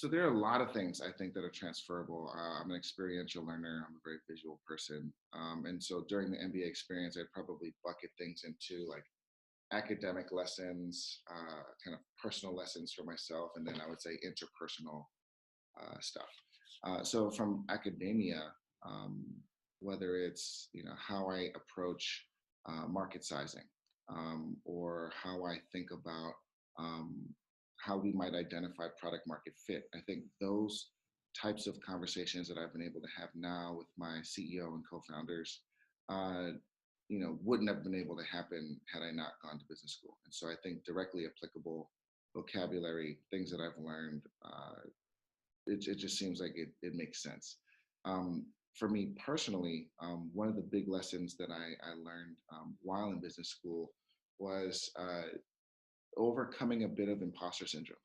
So there are a lot of things I think that are transferable. I'm an experiential learner. I'm a very visual person, and so during the MBA experience, I'd probably bucket things into like academic lessons, kind of personal lessons for myself, and then I would say interpersonal stuff. So from academia, um, whether it's how I approach market sizing, or how I think about um, how we might identify product market fit. I think those types of conversations that I've been able to have now with my CEO and co-founders, uh, wouldn't have been able to happen had I not gone to business school. And so I think directly applicable vocabulary, things that I've learned, it just seems like it makes sense. For me personally, one of the big lessons that I learned while in business school was overcoming a bit of imposter syndrome.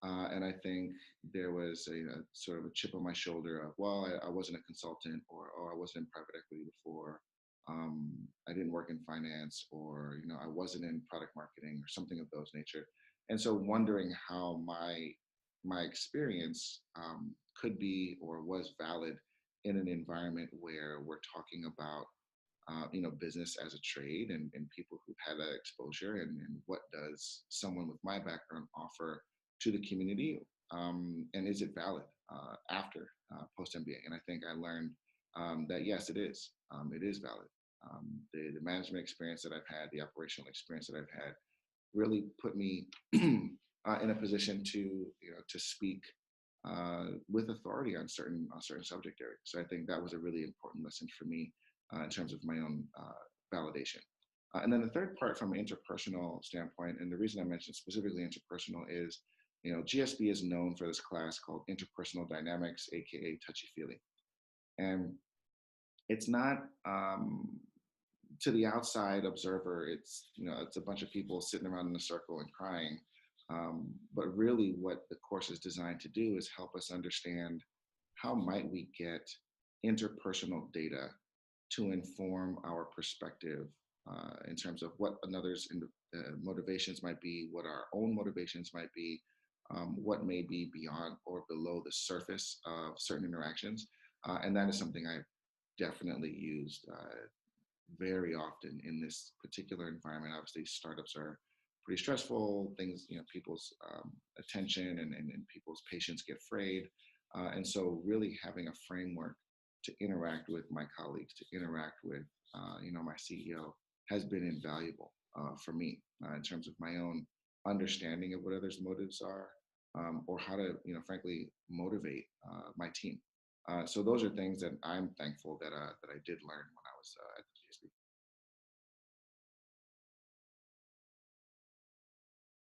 And I think there was a sort of a chip on my shoulder of, well, I wasn't a consultant, or I wasn't in private equity before. I didn't work in finance, or I wasn't in product marketing or something of those nature. And so wondering how my experience could be or was valid in an environment where we're talking about business as a trade, and people who've had that exposure, and what does someone with my background offer to the community, and is it valid after post MBA? And I think I learned that yes, it is valid. The management experience that I've had, the operational experience that I've had, really put me in a position to to speak with authority on certain subject areas. So I think that was a really important lesson for me in terms of my own validation. And then the third part from an interpersonal standpoint, and the reason I mentioned specifically interpersonal is, GSB is known for this class called Interpersonal Dynamics, aka touchy feely, and it's not to the outside observer. It's a bunch of people sitting around in a circle and crying. But really, what the course is designed to do is help us understand how might we get interpersonal data to inform our perspective in terms of what another's motivations might be, what our own motivations might be, what may be beyond or below the surface of certain interactions. And that is something I've definitely used very often in this particular environment. Obviously, startups are pretty stressful. Things, people's attention and people's patience get frayed. And so really having a framework to interact with my colleagues, to interact with, my CEO has been invaluable for me in terms of my own understanding of what others' motives are, or how to, frankly, motivate my team. So those are things that I'm thankful that I did learn when I was at the